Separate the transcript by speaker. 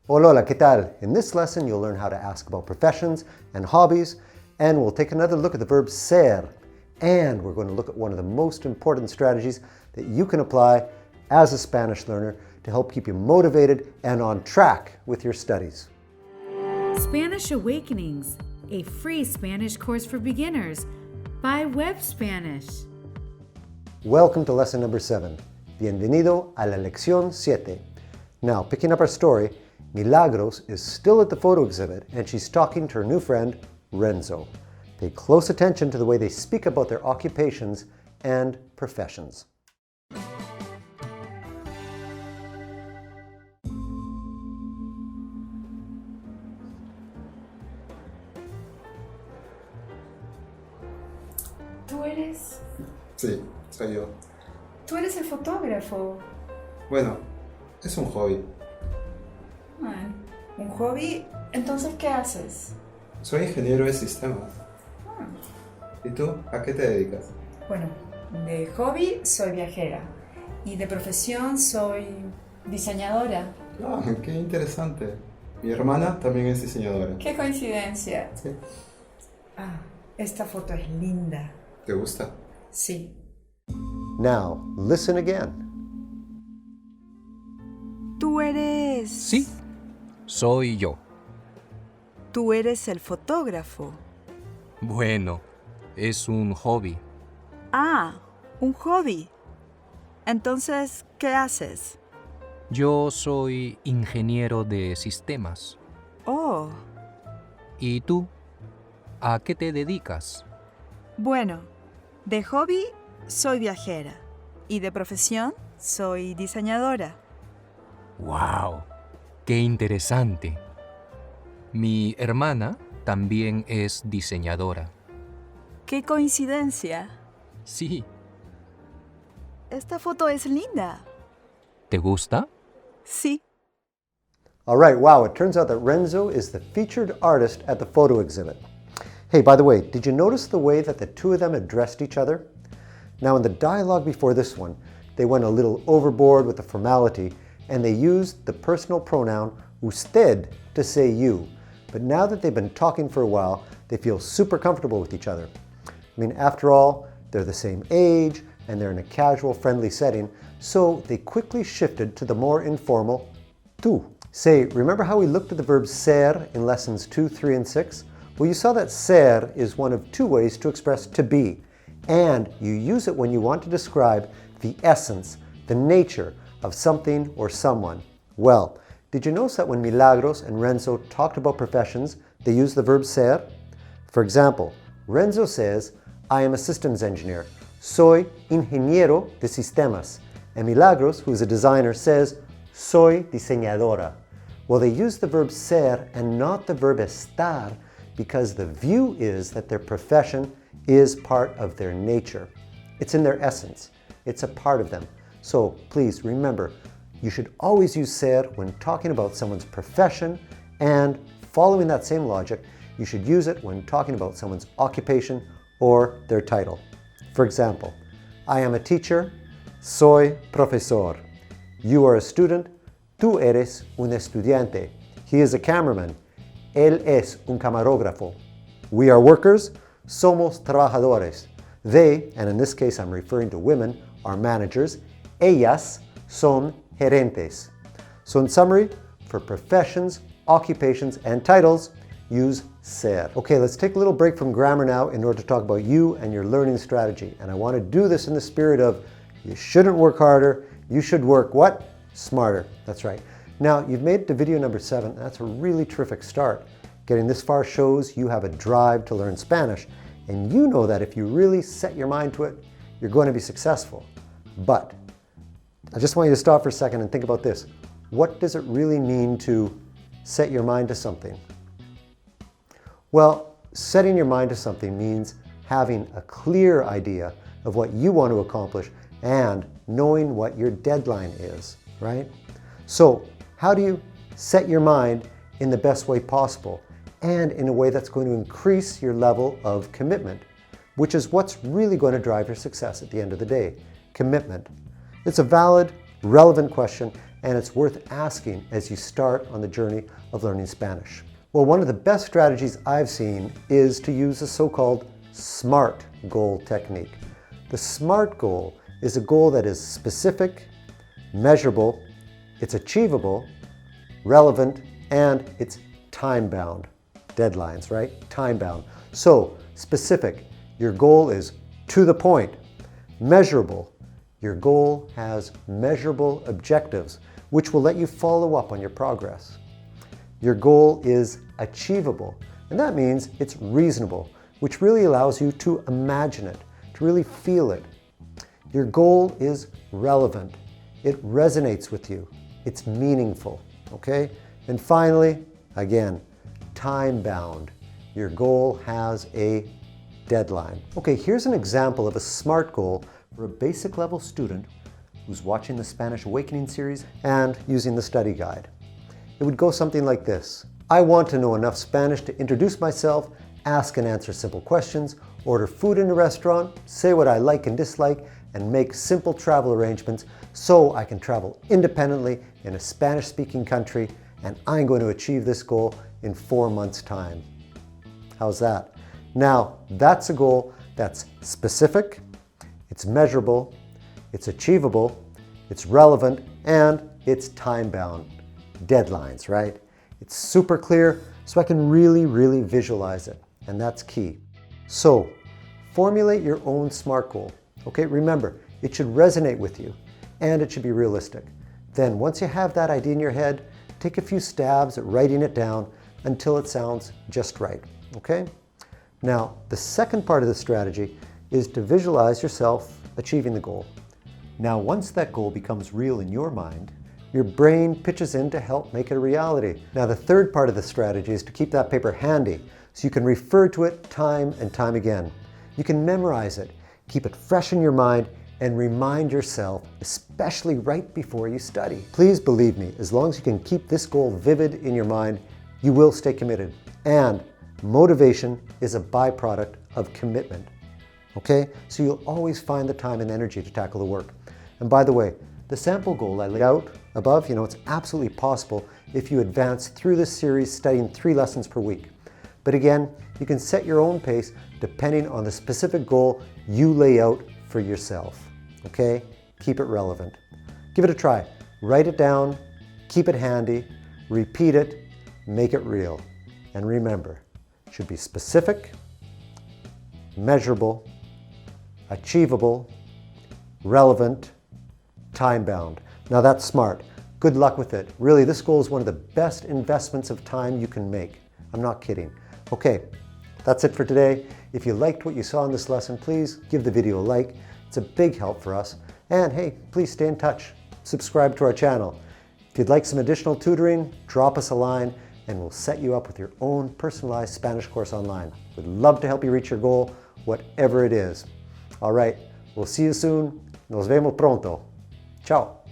Speaker 1: Hola, hola, ¿qué tal? In this lesson, you'll learn how to ask about professions and hobbies, and we'll take another look at the verb ser. And we're going to look at one of the most important strategies that you can apply as a Spanish learner to help keep you motivated and on track with your studies.
Speaker 2: Spanish Awakenings, a free Spanish course for beginners by Web Spanish.
Speaker 1: Welcome to lesson number 7. Bienvenido a la lección 7. Now, picking up our story, Milagros is still at the photo exhibit and she's talking to her new friend, Renzo. Pay close attention to the way they speak about their occupations and professions.
Speaker 3: ¿Tú eres?
Speaker 4: Sí, soy yo.
Speaker 3: ¿Tú eres el fotógrafo?
Speaker 4: Bueno, es un hobby.
Speaker 3: Ah, ¿un hobby? Entonces, ¿qué haces?
Speaker 4: Soy ingeniero de sistemas.
Speaker 3: Ah,
Speaker 4: ¿Y tú? ¿A qué te dedicas?
Speaker 3: bueno, de hobby soy viajera y de profesión soy diseñadora.
Speaker 4: Ah, qué interesante. Mi hermana también es diseñadora.
Speaker 3: ¡Qué coincidencia!
Speaker 4: ¿Sí?
Speaker 3: Ah, esta foto es linda.
Speaker 4: ¿Te gusta?
Speaker 3: Sí.
Speaker 1: Now, listen again.
Speaker 5: Tú eres...
Speaker 6: Sí, soy yo.
Speaker 5: Tú eres el fotógrafo.
Speaker 6: Bueno, es un hobby.
Speaker 5: Ah, un hobby. Entonces, ¿qué haces?
Speaker 6: Yo soy ingeniero de sistemas.
Speaker 5: Oh,
Speaker 6: ¿Y tú? ¿A qué te dedicas?
Speaker 5: bueno, de hobby soy viajera y de profesión soy diseñadora.
Speaker 6: ¡Wow! ¡Qué interesante! Mi hermana también es diseñadora.
Speaker 5: ¡Qué coincidencia!
Speaker 6: Sí,
Speaker 5: Esta foto es linda.
Speaker 6: ¿te gusta?
Speaker 5: Sí.
Speaker 1: All right, wow, it turns out that Renzo is the featured artist at the photo exhibit. Hey, by the way, did you notice the way that the two of them addressed each other? Now, in the dialogue before this one, they went a little overboard with the formality and they used the personal pronoun usted to say you. But now that they've been talking for a while, they feel super comfortable with each other. I mean, after all, they're the same age and they're in a casual, friendly setting, so they quickly shifted to the more informal tú. Say, remember how we looked at the verb ser in lessons 2, 3, and 6? Well, you saw that ser is one of two ways to express to be, and you use it when you want to describe the essence, the nature of something or someone. Well, did you notice that when Milagros and Renzo talked about professions, they used the verb ser? For example, Renzo says, I am a systems engineer. Soy ingeniero de sistemas. And Milagros, who is a designer, says, soy diseñadora. Well, they use the verb ser and not the verb estar because the view is that their profession is part of their nature. It's in their essence. It's a part of them. So please remember, you should always use ser when talking about someone's profession, and following that same logic, you should use it when talking about someone's occupation or their title. For example, I am a teacher, soy profesor. You are a student, tú eres un estudiante. He is a cameraman, él es un camarógrafo. We are workers, somos trabajadores. They, and in this case I'm referring to women, are managers. Ellas son gerentes. So in summary, for professions, occupations, and titles, use ser. Okay, let's take a little break from grammar now in order to talk about you and your learning strategy. And I want to do this in the spirit of you shouldn't work harder, you should work what? Smarter. That's right. Now, you've made it to video number 7. That's a really terrific start. Getting this far shows you have a drive to learn Spanish, and you know that if you really set your mind to it, you're going to be successful. But I just want you to stop for a second and think about this. What does it really mean to set your mind to something? Well, setting your mind to something means having a clear idea of what you want to accomplish and knowing what your deadline is, right? So, how do you set your mind in the best way possible and in a way that's going to increase your level of commitment, which is what's really going to drive your success at the end of the day? Commitment. It's a valid, relevant question, and it's worth asking as you start on the journey of learning Spanish. Well, one of the best strategies I've seen is to use the so-called SMART goal technique. The SMART goal is a goal that is specific, measurable, it's achievable, relevant, and it's time-bound. Deadlines, right? Time-bound. So, specific, your goal is to the point. Measurable, your goal has measurable objectives, which will let you follow up on your progress. Your goal is achievable, and that means it's reasonable, which really allows you to imagine it, to really feel it. Your goal is relevant. It resonates with you. It's meaningful, okay? And finally, again, time-bound. Your goal has a deadline. Okay, here's an example of a SMART goal for a basic level student who's watching the Spanish Awakening series and using the study guide. It would go something like this. I want to know enough Spanish to introduce myself, ask and answer simple questions, order food in a restaurant, say what I like and dislike, and make simple travel arrangements so I can travel independently in a Spanish-speaking country, and I'm going to achieve this goal in 4 months' time. How's that? Now, that's a goal that's specific, it's measurable, it's achievable, it's relevant, and it's time-bound. Deadlines, right? It's super clear, so I can really visualize it, and that's key. So, formulate your own SMART goal. Okay, remember, it should resonate with you, and it should be realistic. Then, once you have that idea in your head, take a few stabs at writing it down until it sounds just right, okay? Now, the second part of the strategy is to visualize yourself achieving the goal. Now, once that goal becomes real in your mind, your brain pitches in to help make it a reality. Now, the third part of the strategy is to keep that paper handy so you can refer to it time and time again. You can memorize it, keep it fresh in your mind, and remind yourself, especially right before you study. Please believe me, as long as you can keep this goal vivid in your mind, you will stay committed. And motivation is a byproduct of commitment. Okay? So you'll always find the time and energy to tackle the work. And by the way, the sample goal I laid out above, it's absolutely possible if you advance through this series studying 3 lessons per week. But again, you can set your own pace depending on the specific goal you lay out for yourself. Okay? Keep it relevant. Give it a try. Write it down, keep it handy, repeat it, make it real. And remember, it should be specific, measurable, achievable, relevant, time-bound. Now that's SMART. Good luck with it. Really, this goal is one of the best investments of time you can make. I'm not kidding. Okay, that's it for today. If you liked what you saw in this lesson, please give the video a like. It's a big help for us. And hey, please stay in touch. Subscribe to our channel. If you'd like some additional tutoring, drop us a line and we'll set you up with your own personalized Spanish course online. We'd love to help you reach your goal, whatever it is. All right, we'll see you soon. Nos vemos pronto. Ciao.